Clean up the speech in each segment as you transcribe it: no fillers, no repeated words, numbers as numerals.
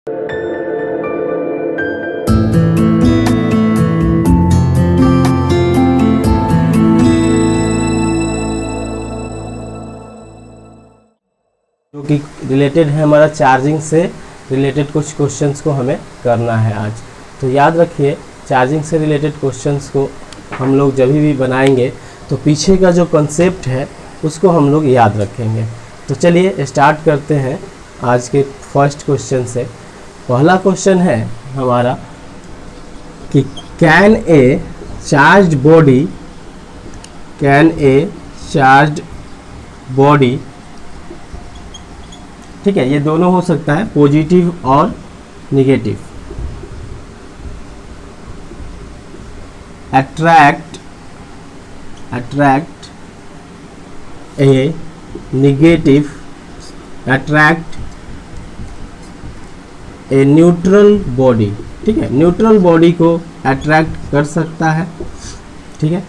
जो कि रिलेटेड है हमारा चार्जिंग से रिलेटेड कुछ क्वेश्चंस को हमें करना है आज। तो याद रखिए, चार्जिंग से रिलेटेड क्वेश्चंस को हम लोग जब भी बनाएंगे तो पीछे का जो कंसेप्ट है उसको हम लोग याद रखेंगे। तो चलिए स्टार्ट करते हैं आज के फर्स्ट क्वेश्चन से। पहला क्वेश्चन है हमारा कि कैन ए चार्ज्ड बॉडी, ठीक है, ये दोनों हो सकता है पॉजिटिव और negative, attract a neutral body, ठीक है, न्यूट्रल बॉडी को अट्रैक्ट कर सकता है, ठीक है।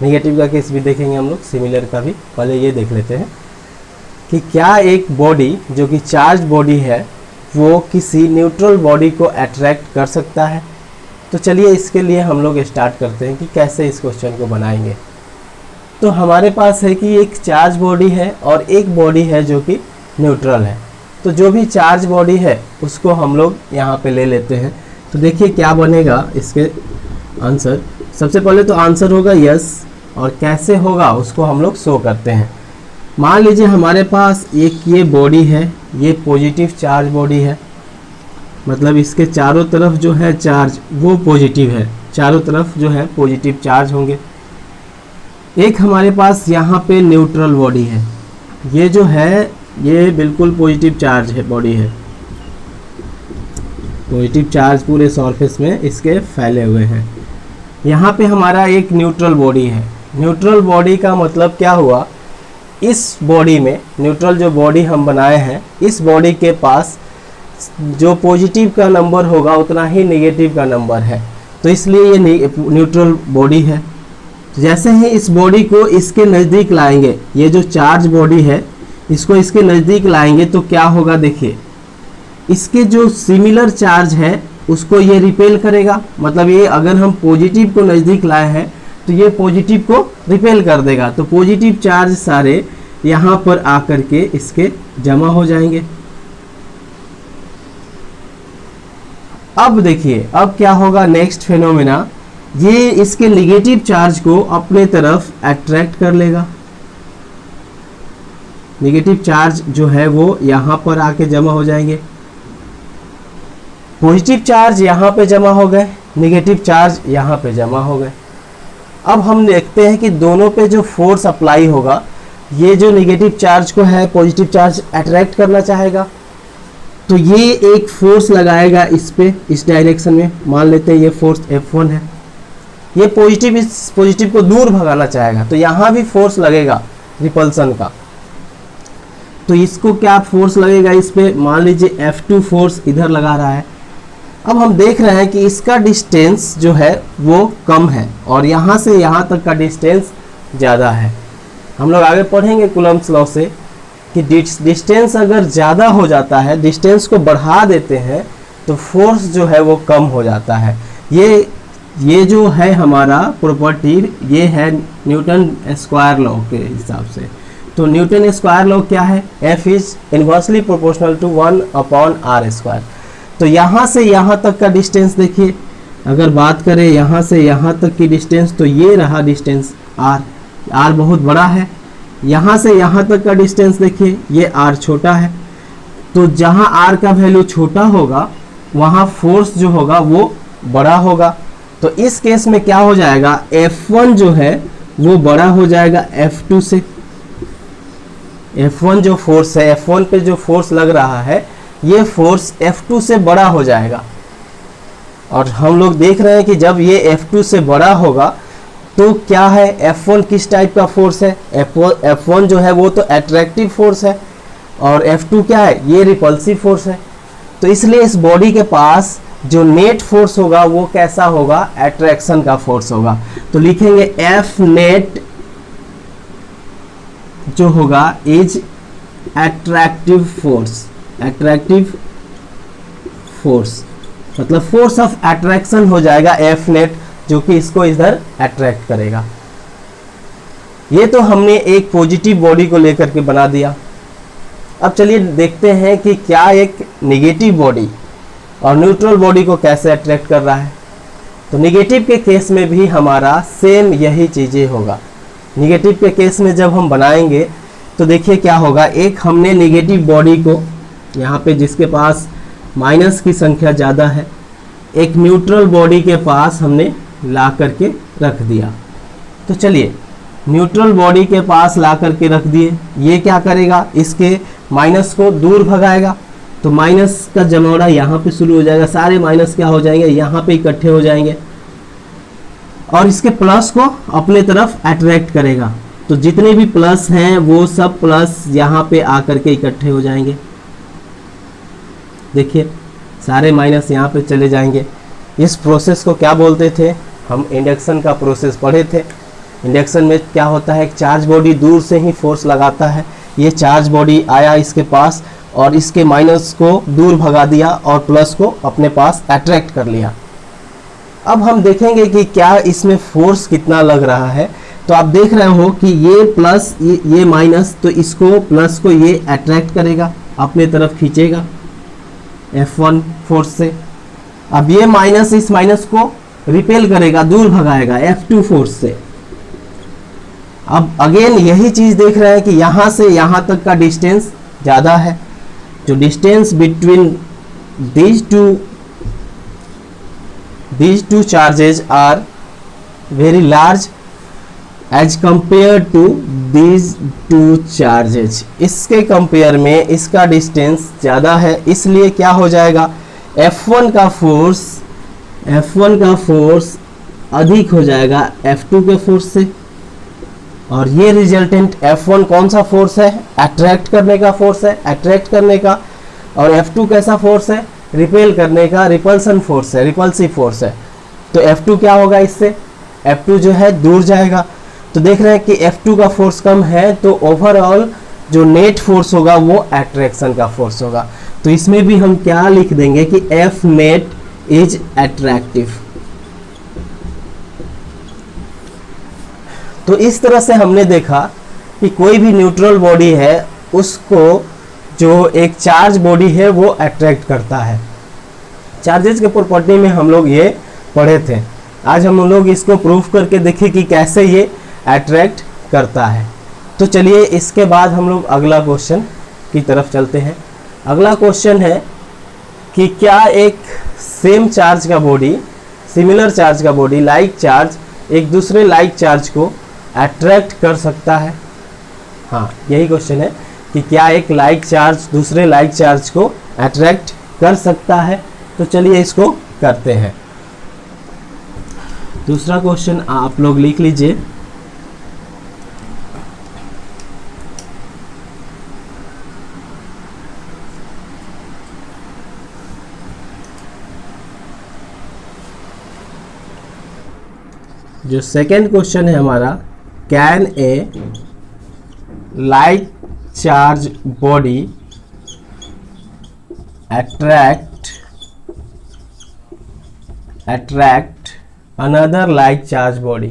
निगेटिव का केस भी देखेंगे हम लोग, सिमिलर का भी। पहले ये देख लेते हैं कि क्या एक बॉडी जो कि चार्ज बॉडी है वो किसी न्यूट्रल बॉडी को अट्रैक्ट कर सकता है। तो चलिए इसके लिए हम लोग स्टार्ट करते हैं कि कैसे इस क्वेश्चन को बनाएंगे। तो हमारे पास है कि एक चार्ज बॉडी है और एक बॉडी है जो कि न्यूट्रल है। तो जो भी चार्ज बॉडी है उसको हम लोग यहाँ पे ले लेते हैं। तो देखिए क्या बनेगा इसके आंसर। सबसे पहले तो आंसर होगा यस, और कैसे होगा उसको हम लोग शो करते हैं। मान लीजिए हमारे पास एक ये बॉडी है, ये पॉजिटिव चार्ज बॉडी है, मतलब इसके चारों तरफ जो है चार्ज वो पॉजिटिव है, चारों तरफ जो है पॉजिटिव चार्ज होंगे। एक हमारे पास यहाँ पे न्यूट्रल बॉडी है, ये जो है ये बिल्कुल पॉजिटिव चार्ज है बॉडी है, पॉजिटिव चार्ज पूरे सरफेस में इसके फैले हुए हैं। यहाँ पे हमारा एक न्यूट्रल बॉडी है। न्यूट्रल बॉडी का मतलब क्या हुआ, इस बॉडी में न्यूट्रल जो बॉडी हम बनाए हैं, इस बॉडी के पास जो पॉजिटिव का नंबर होगा उतना ही नेगेटिव का नंबर है, तो इसलिए ये न्यूट्रल बॉडी है। जैसे ही इस बॉडी को इसके नज़दीक लाएंगे, ये जो चार्ज बॉडी है इसको इसके नज़दीक लाएंगे तो क्या होगा, देखिए इसके जो सिमिलर चार्ज है उसको ये रिपेल करेगा। मतलब ये अगर हम पॉजिटिव को नज़दीक लाए हैं तो ये पॉजिटिव को रिपेल कर देगा, तो पॉजिटिव चार्ज सारे यहाँ पर आकर के इसके जमा हो जाएंगे। अब देखिए अब क्या होगा नेक्स्ट फिनोमेना, ये इसके नेगेटिव चार्ज को अपने तरफ अट्रैक्ट कर लेगा। नेगेटिव चार्ज जो है वो यहाँ पर आके जमा हो जाएंगे। पॉजिटिव चार्ज यहाँ पे जमा हो गए, नेगेटिव चार्ज यहाँ पे जमा हो गए। अब हम देखते हैं कि दोनों पे जो फोर्स अप्लाई होगा, ये जो नेगेटिव चार्ज को है पॉजिटिव चार्ज अट्रैक्ट करना चाहेगा, तो ये एक फोर्स लगाएगा इस पे, इस डायरेक्शन में। मान लेते हैं ये फोर्स F1 है, ये पॉजिटिव इस पॉजिटिव को दूर भगाना चाहेगा, तो यहाँ भी फोर्स लगेगा रिपल्सन का। तो इसको क्या फोर्स लगेगा इस पे, मान लीजिए F2 फोर्स इधर लगा रहा है। अब हम देख रहे हैं कि इसका डिस्टेंस जो है वो कम है और यहाँ से यहाँ तक का डिस्टेंस ज़्यादा है। हम लोग आगे पढ़ेंगे कूलम्ब्स लॉ से कि डिस्टेंस अगर ज़्यादा हो जाता है, डिस्टेंस को बढ़ा देते हैं तो फोर्स जो है वो कम हो जाता है। ये जो है हमारा प्रॉपर्टी, ये है न्यूटन स्क्वायर लॉ के हिसाब से। तो न्यूटन स्क्वायर लॉ क्या है, F is inversely proportional to 1/r²। तो यहाँ से यहाँ तक का डिस्टेंस देखिए, अगर बात करें यहाँ से यहाँ तक की डिस्टेंस, तो ये रहा डिस्टेंस r बहुत बड़ा है। यहाँ से यहाँ तक का डिस्टेंस देखिए, ये r छोटा है। तो जहाँ r का वैल्यू छोटा होगा वहाँ फोर्स जो होगा वो बड़ा होगा। तो इस केस में क्या हो जाएगा, F1 जो है वो बड़ा हो जाएगा F2 से। F1 जो फोर्स है, F1 पे जो फोर्स लग रहा है, ये फोर्स F2 से बड़ा हो जाएगा। और हम लोग देख रहे हैं कि जब ये F2 से बड़ा होगा तो क्या है, F1 किस टाइप का फोर्स है, F1 जो है वो तो अट्रैक्टिव फोर्स है और F2 क्या है, ये रिपल्सिव फोर्स है। तो इसलिए इस बॉडी के पास जो नेट फोर्स होगा वो कैसा होगा, अट्रैक्शन का फोर्स होगा। तो लिखेंगे F नेट जो होगा is attractive force, attractive force, मतलब फोर्स ऑफ अट्रैक्शन हो जाएगा एफ नेट, जो कि इसको इधर अट्रैक्ट करेगा। ये तो हमने एक पॉजिटिव बॉडी को लेकर के बना दिया। अब चलिए देखते हैं कि क्या एक नेगेटिव बॉडी और न्यूट्रल बॉडी को कैसे अट्रैक्ट कर रहा है। तो नेगेटिव के केस में भी हमारा सेम यही चीज़ें होगा। नेगेटिव के केस में जब हम बनाएंगे तो देखिए क्या होगा, एक हमने नेगेटिव बॉडी को यहाँ पे जिसके पास माइनस की संख्या ज़्यादा है, एक न्यूट्रल बॉडी के पास हमने ला करके रख दिया। तो चलिए न्यूट्रल बॉडी के पास ला करके रख दिए, ये क्या करेगा, इसके माइनस को दूर भगाएगा। तो माइनस का जमौरा यहाँ पे शुरू हो जाएगा, सारे माइनस क्या हो जाएंगे, यहाँ पे इकट्ठे हो जाएंगे और इसके प्लस को अपने तरफ अट्रैक्ट करेगा। तो जितने भी प्लस हैं वो सब प्लस यहाँ पे आकर के इकट्ठे हो जाएंगे। देखिए सारे माइनस यहाँ पे चले जाएंगे। इस प्रोसेस को क्या बोलते थे, हम इंडक्शन का प्रोसेस पढ़े थे। इंडक्शन में क्या होता है, एक चार्ज बॉडी दूर से ही फोर्स लगाता है। ये चार्ज बॉडी आया इसके पास और इसके माइनस को दूर भगा दिया और प्लस को अपने पास अट्रैक्ट कर लिया। अब हम देखेंगे कि क्या इसमें फोर्स कितना लग रहा है। तो आप देख रहे हो कि ये प्लस ये माइनस, तो इसको प्लस को ये अट्रैक्ट करेगा, अपने तरफ खींचेगा F1 फोर्स से। अब ये माइनस इस माइनस को रिपेल करेगा, दूर भगाएगा F2 फोर्स से। अब अगेन यही चीज देख रहे हैं कि यहां से यहां तक का डिस्टेंस ज़्यादा है। जो distance between these two charges are very large as compared to these two charges। इसके कंपेयर में इसका डिस्टेंस ज़्यादा है, इसलिए क्या हो जाएगा, F1 का फोर्स अधिक हो जाएगा F2 के फोर्स से। और ये रिजल्टेंट F1 कौन सा फोर्स है, अट्रैक्ट करने का फोर्स है, अट्रैक्ट करने का। और F2 कैसा फोर्स है, रिपेल करने का, रिपल्सन फोर्स है, रिपल्सिव फोर्स है। तो F2 क्या होगा, इससे F2 जो है दूर जाएगा। तो देख रहे हैं कि F2 का फोर्स कम है, तो ओवरऑल जो नेट फोर्स होगा वो अट्रैक्शन का फोर्स होगा। तो इसमें भी हम क्या लिख देंगे कि F नेट इज अट्रैक्टिव। तो इस तरह से हमने देखा कि कोई भी न्यूट्रल बॉडी है उसको जो एक चार्ज बॉडी है वो अट्रैक्ट करता है। चार्जेस के प्रॉपर्टी में हम लोग ये पढ़े थे। आज हम लोग इसको प्रूफ करके देखें कि कैसे ये अट्रैक्ट करता है। तो चलिए इसके बाद हम लोग अगला क्वेश्चन की तरफ चलते हैं। अगला क्वेश्चन है कि क्या एक सेम चार्ज का बॉडी, सिमिलर चार्ज का बॉडी, लाइक चार्ज एक दूसरे लाइक चार्ज को अट्रैक्ट कर सकता है। हाँ, यही क्वेश्चन है कि क्या एक लाइक चार्ज दूसरे लाइक चार्ज को अट्रैक्ट कर सकता है। तो चलिए इसको करते हैं। दूसरा क्वेश्चन आप लोग लिख लीजिए। जो सेकेंड क्वेश्चन है हमारा, can a like charge body attract another like charge body.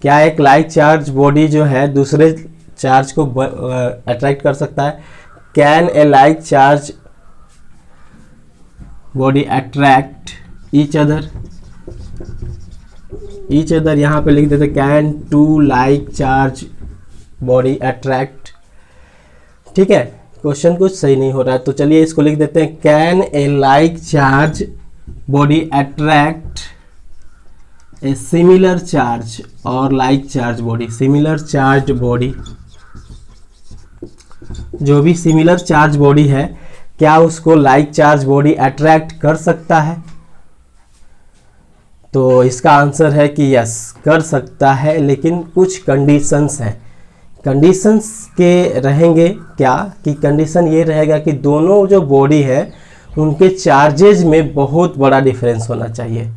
क्या एक लाइक चार्ज बॉडी जो है दूसरे चार्ज को अट्रैक्ट कर सकता है। Can a like charge body attract each other यहाँ पे लिख देते can two like charge body attract. ठीक है, क्वेश्चन कुछ सही नहीं हो रहा है, तो चलिए इसको लिख देते हैं can a like charge body attract a similar charge or like charge body. Similar charge body, जो भी सिमिलर चार्ज बॉडी है क्या उसको लाइक चार्ज बॉडी अट्रैक्ट कर सकता है। तो इसका आंसर है कि यस, कर सकता है, लेकिन कुछ कंडीशंस हैं। कंडीशंस के रहेंगे क्या कि कंडीशन ये रहेगा कि दोनों जो बॉडी है उनके चार्जेज में बहुत बड़ा डिफरेंस होना चाहिए।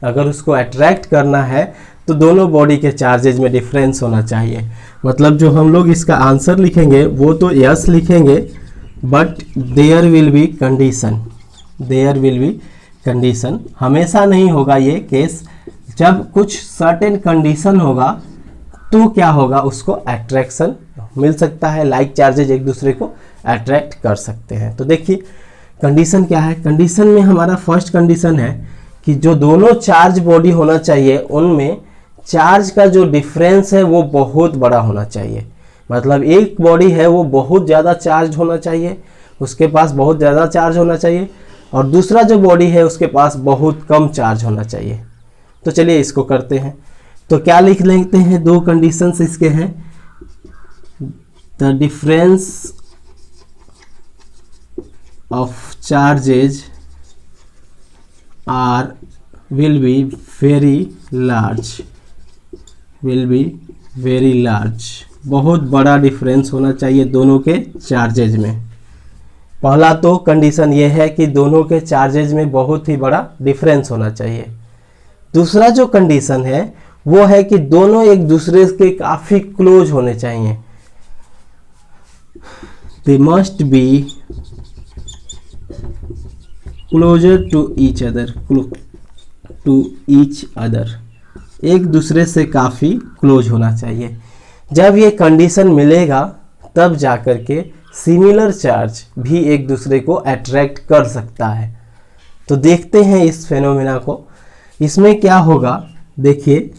अगर उसको अट्रैक्ट करना है तो दोनों बॉडी के चार्जेज में डिफरेंस होना चाहिए। मतलब जो हम लोग इसका आंसर लिखेंगे वो तो यस लिखेंगे, but there will be condition. There will be condition. हमेशा नहीं होगा ये केस, जब कुछ सर्टेन कंडीशन होगा तो क्या होगा, उसको अट्रैक्शन मिल सकता है, लाइक चार्जेज एक दूसरे को अट्रैक्ट कर सकते हैं। तो देखिए कंडीशन क्या है। कंडीशन में हमारा फर्स्ट कंडीशन है कि जो दोनों चार्ज बॉडी होना चाहिए उनमें चार्ज का जो डिफरेंस है वो बहुत बड़ा होना चाहिए। मतलब एक बॉडी है वो बहुत ज़्यादा चार्ज होना चाहिए, उसके पास बहुत ज़्यादा चार्ज होना चाहिए, और दूसरा जो बॉडी है उसके पास बहुत कम चार्ज होना चाहिए। तो चलिए इसको करते हैं। तो क्या लिख लेते हैं, दो कंडीशंस इसके हैं। The difference of charges are will be very large, will be very large. बहुत बड़ा डिफरेंस होना चाहिए दोनों के चार्जेज में। पहला तो कंडीशन ये है कि दोनों के चार्जेज में बहुत ही बड़ा डिफरेंस होना चाहिए। दूसरा जो कंडीशन है वो है कि दोनों एक दूसरे के काफ़ी क्लोज होने चाहिए। They must be closer to each other, to each other, एक दूसरे से काफ़ी क्लोज होना चाहिए। जब ये कंडीशन मिलेगा तब जाकर के सिमिलर चार्ज भी एक दूसरे को अट्रैक्ट कर सकता है। तो देखते हैं इस फेनोमेना को। इसमें क्या होगा, देखिए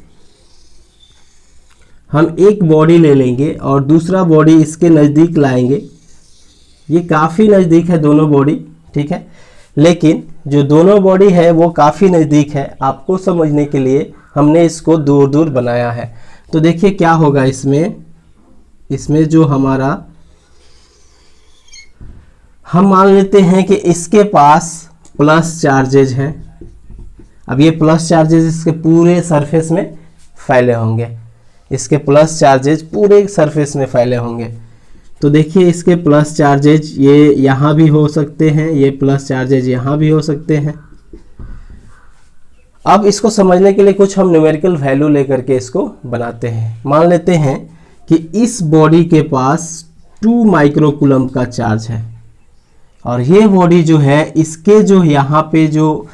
हम एक बॉडी ले लेंगे और दूसरा बॉडी इसके नज़दीक लाएंगे। ये काफ़ी नज़दीक है दोनों बॉडी, ठीक है, लेकिन जो दोनों बॉडी है वो काफ़ी नज़दीक है। आपको समझने के लिए हमने इसको दूर दूर बनाया है। तो देखिए क्या होगा इसमें जो हमारा, हम मान लेते हैं कि इसके पास प्लस चार्जेज हैं। अब ये प्लस चार्जेज इसके पूरे सरफेस में फैले होंगे, इसके प्लस चार्जेज पूरे सरफेस में फैले होंगे। तो देखिए इसके प्लस चार्जेज ये यहाँ भी हो सकते हैं, ये प्लस चार्जेज यहाँ भी हो सकते हैं। अब इसको समझने के लिए कुछ हम न्यूमेरिकल वैल्यू लेकर के इसको बनाते हैं। मान लेते हैं कि इस बॉडी के पास 2 माइक्रोकूलम का चार्ज है और ये बॉडी जो है इसके जो यहाँ पे जो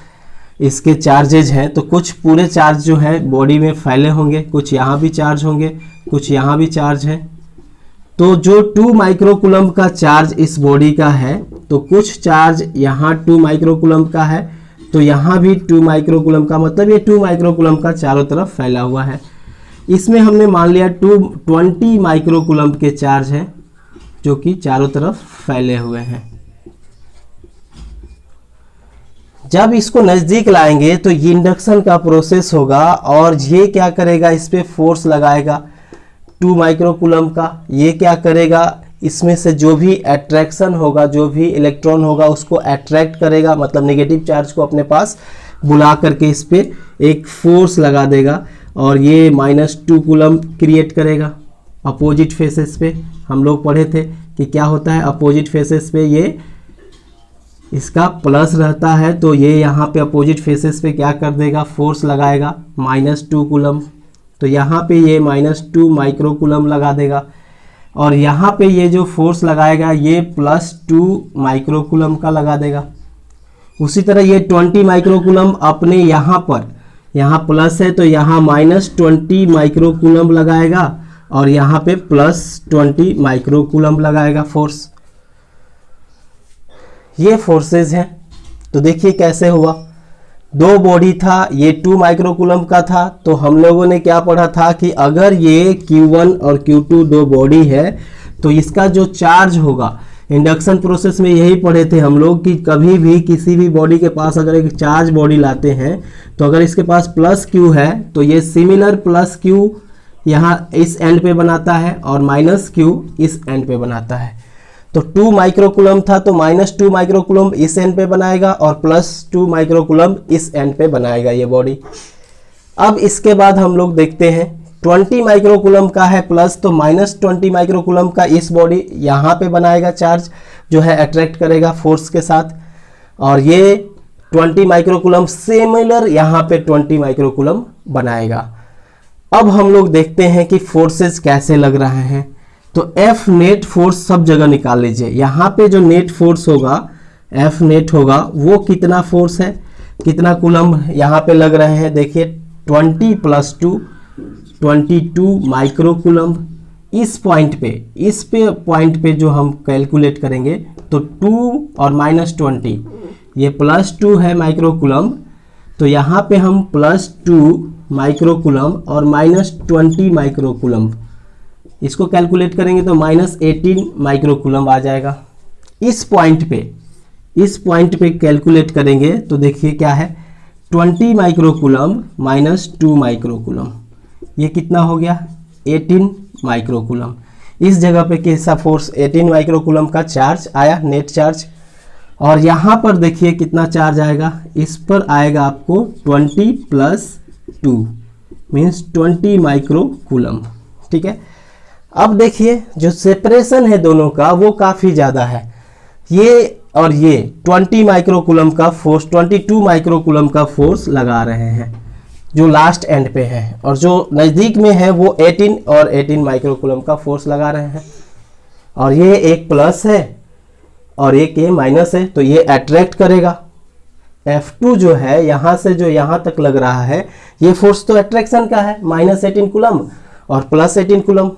इसके चार्जेज हैं, तो कुछ पूरे चार्ज जो है बॉडी में फैले होंगे, कुछ यहाँ भी चार्ज होंगे, कुछ यहाँ भी चार्ज है। तो जो 2 माइक्रोकूलम का चार्ज इस बॉडी का है, तो कुछ चार्ज यहाँ 2 माइक्रोकूलम का है, तो यहाँ भी 2 माइक्रोकूलम का, मतलब ये 2 माइक्रोकूलम का चारों तरफ फैला हुआ है। इसमें हमने मान लिया 20 माइक्रोकूलम के चार्ज हैं जो कि चारों तरफ फैले हुए हैं। जब इसको नज़दीक लाएंगे तो ये इंडक्शन का प्रोसेस होगा और ये क्या करेगा, इस पे फोर्स लगाएगा 2 माइक्रोकूलम का। ये क्या करेगा, इसमें से जो भी अट्रैक्शन होगा, जो भी इलेक्ट्रॉन होगा उसको अट्रैक्ट करेगा, मतलब नेगेटिव चार्ज को अपने पास बुला करके इस पे एक फोर्स लगा देगा और ये -2 कूलम क्रिएट करेगा अपोजिट फेसेस पे। हम लोग पढ़े थे कि क्या होता है, अपोजिट फेसेस पे ये इसका प्लस रहता है, तो ये यहाँ पे अपोजिट फेसेस पे क्या कर देगा, फोर्स लगाएगा -2 कूलम। तो यहाँ पे ये -2 माइक्रोकूलम लगा देगा और यहाँ पे ये जो फोर्स लगाएगा ये +2 माइक्रोकूलम का लगा देगा। उसी तरह ये 20 माइक्रोकूलम अपने यहाँ पर, यहाँ प्लस है तो यहाँ -20 माइक्रोकूलम लगाएगा और यहाँ पे +20 माइक्रोकूलम लगाएगा फोर्स। ये फोर्सेस हैं। तो देखिए कैसे हुआ, दो बॉडी था, ये 2 माइक्रोकूलम का था, तो हम लोगों ने क्या पढ़ा था कि अगर ये Q1 और Q2 दो बॉडी है तो इसका जो चार्ज होगा, इंडक्शन प्रोसेस में यही पढ़े थे हम लोग कि कभी भी किसी भी बॉडी के पास अगर एक चार्ज बॉडी लाते हैं तो अगर इसके पास +Q है तो ये सिमिलर +Q यहाँ इस एंड पे बनाता है और -Q इस एंड पे बनाता है। तो 2 माइक्रोकूलम था तो -2 माइक्रोकूलम इस एंड पे बनाएगा और +2 माइक्रोकूलम इस एंड पे बनाएगा ये बॉडी। अब इसके बाद हम लोग देखते हैं 20 माइक्रोकूलम का है प्लस, तो -20 माइक्रोकूलम का इस बॉडी यहाँ पे बनाएगा चार्ज जो है अट्रैक्ट करेगा फोर्स के साथ, और ये 20 माइक्रोकूलम सिमिलर यहाँ पे 20 माइक्रोकूलम बनाएगा। अब हम लोग देखते हैं कि फोर्सेस कैसे लग रहे हैं। तो F नेट फोर्स सब जगह निकाल लीजिए। यहाँ पे जो नेट फोर्स होगा एफ नेट होगा वो कितना फोर्स है, कितना कूलम यहाँ पे लग रहे हैं, देखिए 20 + 2 22 माइक्रो कूलम। इस पॉइंट पे जो हम कैलकुलेट करेंगे तो 2 और -20 ये +2 है माइक्रो कूलम, तो यहाँ पे हम +2 माइक्रो कूलम और -20 माइक्रो कूलम इसको कैलकुलेट करेंगे तो -18 माइक्रो कूलम आ जाएगा। इस पॉइंट पे कैलकुलेट करेंगे तो देखिए क्या है, 20 माइक्रो कूलम -2 माइक्रो कूलम, ये कितना हो गया 18 माइक्रो कूलम। इस जगह पे कैसा फोर्स 18 माइक्रो कूलम का चार्ज आया, नेट चार्ज। और यहाँ पर देखिए कितना चार्ज आएगा, इस पर आएगा आपको 20 + 2 मीन्स 20 माइक्रो कूलम। ठीक है, अब देखिए जो सेपरेशन है दोनों का वो काफ़ी ज़्यादा है, ये और ये 20 माइक्रो कूलम का फोर्स 22 माइक्रो कूलम का फोर्स लगा रहे हैं जो लास्ट एंड पे है, और जो नज़दीक में है वो 18 और 18 माइक्रो कूलम का फोर्स लगा रहे हैं। और ये एक प्लस है और एक ये माइनस है, तो ये अट्रैक्ट करेगा। F2 जो है यहाँ से जो यहाँ तक लग रहा है ये फोर्स तो अट्रैक्शन का है, -18 कूलम और +18 कूलम।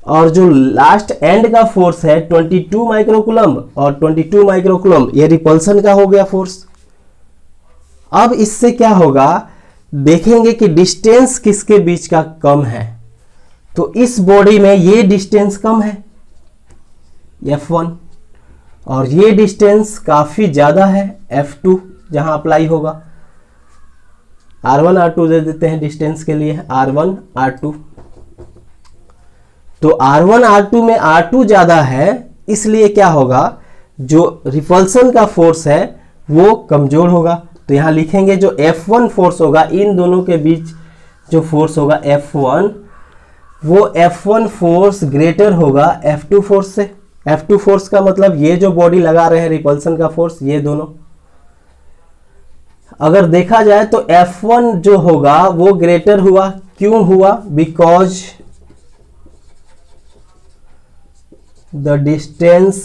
और जो लास्ट एंड का फोर्स है 22 माइक्रो कूलम और 22 माइक्रो कूलम ये रिपल्सन का हो गया फोर्स। अब इससे क्या होगा, देखेंगे कि डिस्टेंस किसके बीच का कम है, तो इस बॉडी में ये डिस्टेंस कम है F1 और ये डिस्टेंस काफी ज्यादा है F2 जहां अप्लाई होगा। R1 R2 दे देते हैं डिस्टेंस के लिए, R1 R2। तो R1 R2 में R2 ज्यादा है, इसलिए क्या होगा, जो रिपल्सन का फोर्स है वो कमजोर होगा। तो यहां लिखेंगे जो F1 फोर्स होगा इन दोनों के बीच जो फोर्स होगा F1, वो F1 फोर्स ग्रेटर होगा F2 फोर्स से। F2 फोर्स का मतलब ये जो बॉडी लगा रहे हैं रिपल्सन का फोर्स, ये दोनों अगर देखा जाए तो F1 जो होगा वो ग्रेटर हुआ। क्यों हुआ, because the distance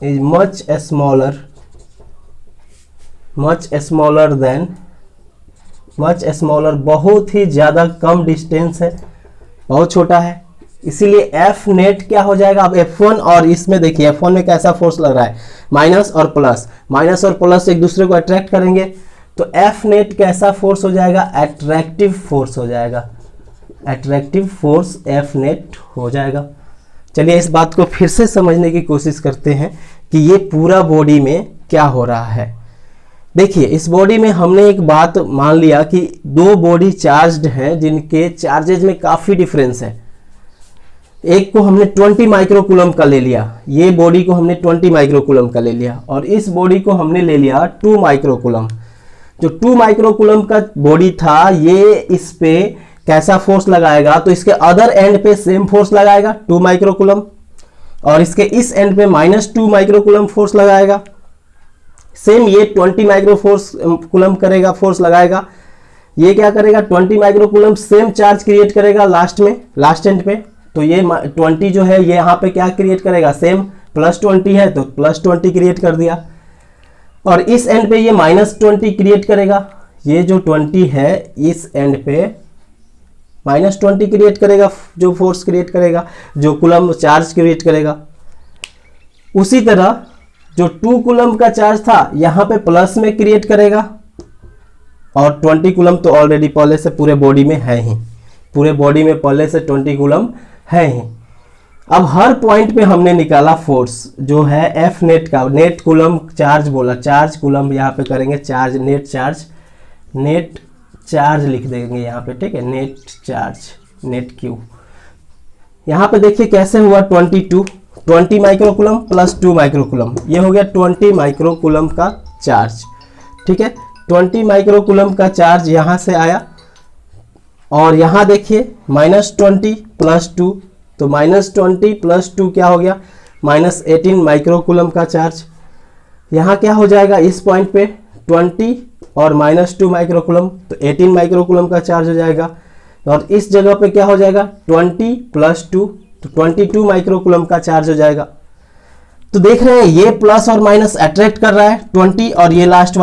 is much smaller than बहुत ही ज्यादा कम डिस्टेंस है, बहुत छोटा है, इसीलिए F नेट क्या हो जाएगा। अब F1 और इसमें देखिए F1 में कैसा फोर्स लग रहा है, माइनस और प्लस एक दूसरे को अट्रैक्ट करेंगे, तो F नेट कैसा फोर्स हो जाएगा, अट्रैक्टिव फोर्स हो जाएगा, अट्रैक्टिव फोर्स F नेट हो जाएगा। चलिए इस बात को फिर से समझने की कोशिश करते हैं कि ये पूरा बॉडी में क्या हो रहा है। देखिए इस बॉडी में हमने एक बात मान लिया कि दो बॉडी चार्ज्ड हैं जिनके चार्जेज में काफी डिफरेंस है। एक को हमने 20 माइक्रो कूलम का ले लिया, ये बॉडी को हमने 20 माइक्रो कूलम का ले लिया, और इस बॉडी को हमने ले लिया 2 माइक्रो कूलम। जो 2 माइक्रो कूलम का बॉडी था ये इस पे कैसा फोर्स लगाएगा, तो इसके अदर एंड पे सेम फोर्स लगाएगा 2 माइक्रो कूलम, और इसके इस एंड पे -2 माइक्रो कूलम फोर्स लगाएगा। सेम ये 20 माइक्रो कूलम करेगा, फोर्स लगाएगा। ये क्या करेगा, 20 micro coulomb same charge create करेगा लास्ट में, लास्ट एंड पे। तो ये 20 जो है ये यहाँ पे क्या क्रिएट करेगा, सेम +20 है तो +20 क्रिएट कर दिया, और इस एंड पे ये -20 क्रिएट करेगा। ये जो 20 है इस एंड पे -20 क्रिएट करेगा, जो फोर्स क्रिएट करेगा, जो कूलम चार्ज क्रिएट करेगा। उसी तरह जो 2 कूलम का चार्ज था यहाँ पे प्लस में क्रिएट करेगा, और 20 कूलम तो ऑलरेडी पहले से पूरे बॉडी में है ही, पूरे बॉडी में पहले से 20 कूलम है ही। अब हर पॉइंट पे हमने निकाला फोर्स जो है F नेट का, नेट कूलम चार्ज बोला, चार्ज कूलम यहाँ पे करेंगे, चार्ज नेट चार्ज लिख देंगे यहाँ पे, ठीक है, नेट चार्ज, नेट क्यू। यहाँ पे देखिए कैसे हुआ, 20 micro coulomb plus 2 micro coulomb, ये हो गया 20 माइक्रो कूलम का चार्ज। ठीक है, 20 माइक्रो कूलम का चार्ज यहाँ से आया, और यहाँ देखिए -20 + 2, तो -20 + 2 क्या हो गया, -18 माइक्रो कूलम का चार्ज। यहाँ क्या हो जाएगा, इस पॉइंट पे 20 और -2 माइक्रो कूलम, तो 18 माइक्रो कूलम का चार्ज हो जाएगा। और इस जगह पे क्या हो जाएगा, 20 + 2, तो 22 माइक्रो कूलम का चार्ज हो जाएगा। तो देख रहे हैं ये प्लस और माइनस अट्रैक्ट कर रहा है 20, और ये लास्ट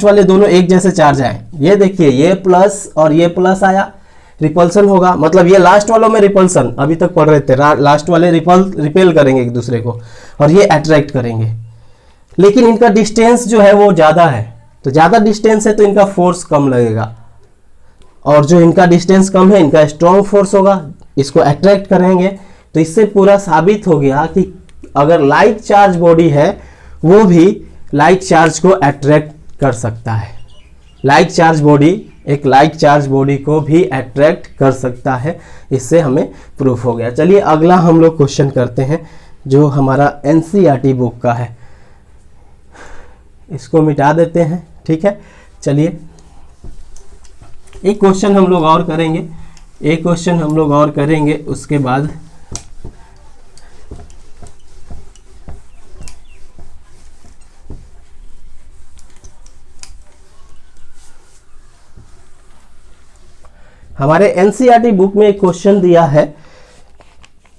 वाले दोनों एक जैसे चार्ज आए। ये देखिए ये प्लस और ये प्लस आया, रिपल्सन होगा, मतलब ये लास्ट वालों में रिपल्सन, अभी तक पढ़ रहे थे, लास्ट वाले रिपेल करेंगे एक दूसरे को और ये अट्रैक्ट करेंगे। लेकिन इनका डिस्टेंस जो है वो ज़्यादा है, तो ज़्यादा डिस्टेंस है तो इनका फोर्स कम लगेगा, और जो इनका डिस्टेंस कम है इनका स्ट्रॉन्ग फोर्स होगा, इसको अट्रैक्ट करेंगे। तो इससे पूरा साबित हो गया कि अगर लाइक चार्ज बॉडी है वो भी लाइक चार्ज को अट्रैक्ट कर सकता है। लाइक चार्ज बॉडी एक लाइक चार्ज बॉडी को भी अट्रैक्ट कर सकता है, इससे हमें प्रूफ हो गया। चलिए अगला हम लोग क्वेश्चन करते हैं जो हमारा एनसीईआरटी बुक का है, इसको मिटा देते हैं, ठीक है। चलिए एक क्वेश्चन हम लोग और करेंगे, उसके बाद हमारे एनसीईआरटी बुक में एक क्वेश्चन दिया है,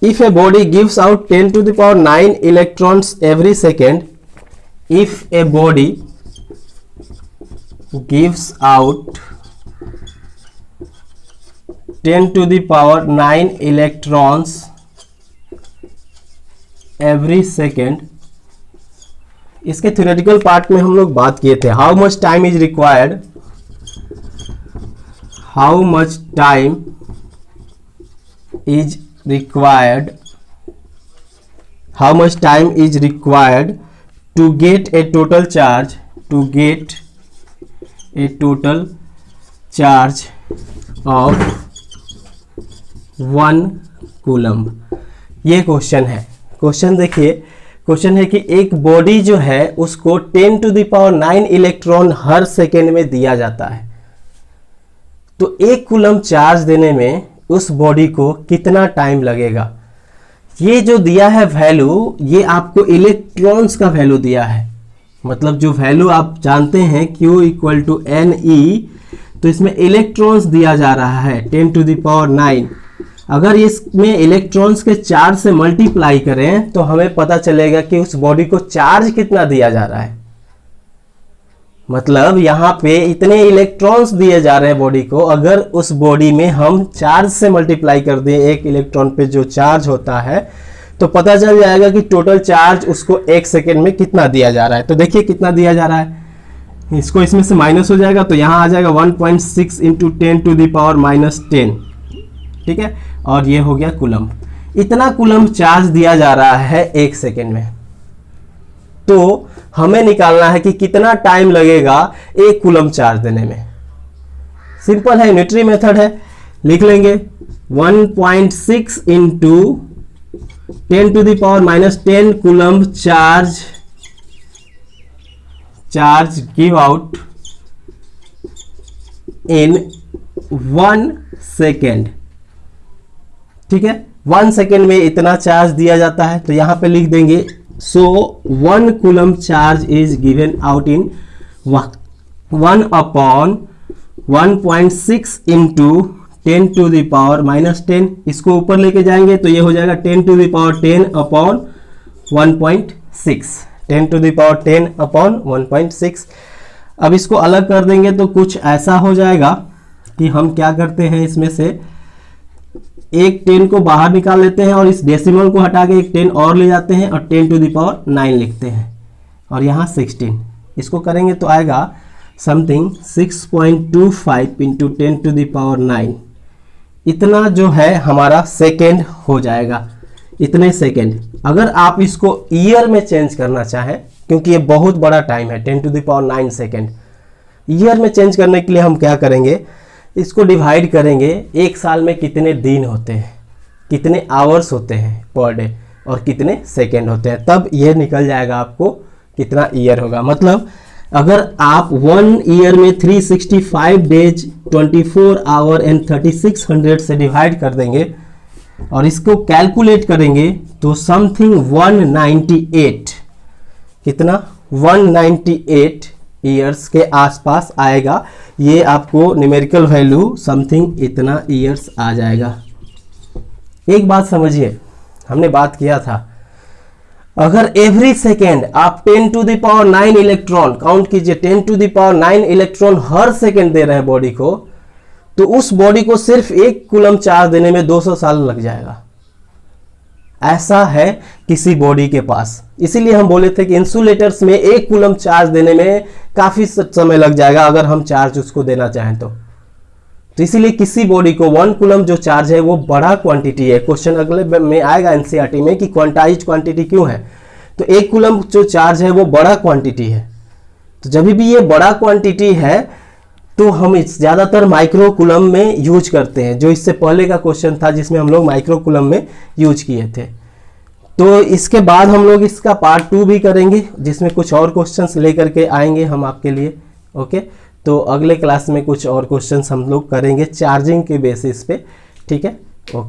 if a body gives out 10 to the power 9 electrons every second, if a body gives out 10 to the power 9 electrons every second, इसके थ्योरेटिकल पार्ट में हम लोग बात किए थे, how much time is required, how much time is required to get a total charge of 1 coulomb. ये question है। Question देखिए, क्वेश्चन है कि एक बॉडी जो है उसको 10 to the power 9 इलेक्ट्रॉन हर सेकेंड में दिया जाता है, तो 1 कूलम्ब चार्ज देने में उस बॉडी को कितना टाइम लगेगा। ये जो दिया है वैल्यू, ये आपको इलेक्ट्रॉन्स का वैल्यू दिया है, मतलब जो वैल्यू आप जानते हैं Q = Ne, तो इसमें इलेक्ट्रॉन्स दिया जा रहा है 10 to the power 9। अगर इसमें इलेक्ट्रॉन्स के चार्ज से मल्टीप्लाई करें तो हमें पता चलेगा कि उस बॉडी को चार्ज कितना दिया जा रहा है। मतलब यहाँ पे इतने इलेक्ट्रॉन्स दिए जा रहे हैं बॉडी को, अगर उस बॉडी में हम चार्ज से मल्टीप्लाई कर दें, एक इलेक्ट्रॉन पे जो चार्ज होता है, तो पता चल जाएगा कि टोटल चार्ज उसको 1 सेकेंड में कितना दिया जा रहा है। तो देखिए कितना दिया जा रहा है, इसको इसमें से माइनस हो जाएगा तो यहाँ आ जाएगा 1.6 × 10 to the power -10, ठीक है, और ये हो गया कूलम्ब। इतना कूलम्ब चार्ज दिया जा रहा है 1 सेकेंड में, तो हमें निकालना है कि कितना टाइम लगेगा 1 कूलम्ब चार्ज देने में। सिंपल है, यूनिटरी मेथड है, लिख लेंगे 1.6 × 10 to the power -10 coulomb charge give out in 1 second, ठीक है। 1 सेकेंड में इतना चार्ज दिया जाता है, तो यहां पे लिख देंगे so 1 coulomb charge is given out in 1/1.6 × 10 to the power -10। इसको ऊपर लेके जाएंगे तो ये हो जाएगा 10 to the power 10/1.6, 10 to the power 10/1.6। अब इसको अलग कर देंगे तो कुछ ऐसा हो जाएगा कि हम क्या करते हैं, इसमें से एक 10 को बाहर निकाल लेते हैं और इस डेसिमल को हटा के एक 10 और ले जाते हैं और 10 to the power 9 लिखते हैं, और यहाँ 16। इसको करेंगे तो आएगा समथिंग 6.25 × 10 to the power 9। इतना जो है हमारा सेकेंड हो जाएगा, इतने सेकेंड। अगर आप इसको ईयर में चेंज करना चाहें, क्योंकि ये बहुत बड़ा टाइम है 10 to the power 9 second, year में चेंज करने के लिए हम क्या करेंगे, इसको डिवाइड करेंगे, एक साल में कितने दिन होते हैं, कितने आवर्स होते हैं पर डे, और कितने सेकेंड होते हैं, तब ये निकल जाएगा आपको कितना ईयर होगा। मतलब अगर आप 1 ईयर में 365 डेज 24 आवर एंड 3600 से डिवाइड कर देंगे और इसको कैलकुलेट करेंगे तो समथिंग 198, कितना 198 ईयर्स के आसपास आएगा। ये आपको न्यूमेरिकल वैल्यू समथिंग इतना ईयर्स आ जाएगा। एक बात समझिए, हमने बात किया था अगर एवरी सेकेंड आप 10 to the power 9 electron count कीजिए, 10 टू द पावर 9 इलेक्ट्रॉन हर सेकेंड दे रहे हैं बॉडी को, तो उस बॉडी को सिर्फ 1 कूलम चार्ज देने में 200 साल लग जाएगा। ऐसा है किसी बॉडी के पास। इसीलिए हम बोले थे कि इंसुलेटर्स में 1 कूलम चार्ज देने में काफी समय लग जाएगा अगर हम चार्ज उसको देना चाहें तो इसीलिए किसी बॉडी को 1 कूलम जो चार्ज है वो बड़ा क्वांटिटी है। क्वेश्चन अगले में आएगा एनसीईआरटी में कि क्वांटाइज क्वांटिटी क्यों है, तो 1 कूलम जो चार्ज है वो बड़ा क्वांटिटी है। तो जब भी ये बड़ा क्वांटिटी है तो हम इस ज़्यादातर माइक्रो कूलम में यूज करते हैं, जो इससे पहले का क्वेश्चन था जिसमें हम लोग माइक्रो कूलम में यूज किए थे। तो इसके बाद हम लोग इसका पार्ट 2 भी करेंगे जिसमें कुछ और क्वेश्चंस लेकर के आएंगे हम आपके लिए। ओके, तो अगले क्लास में कुछ और क्वेश्चंस हम लोग करेंगे चार्जिंग के बेसिस पे। ठीक है, ओके।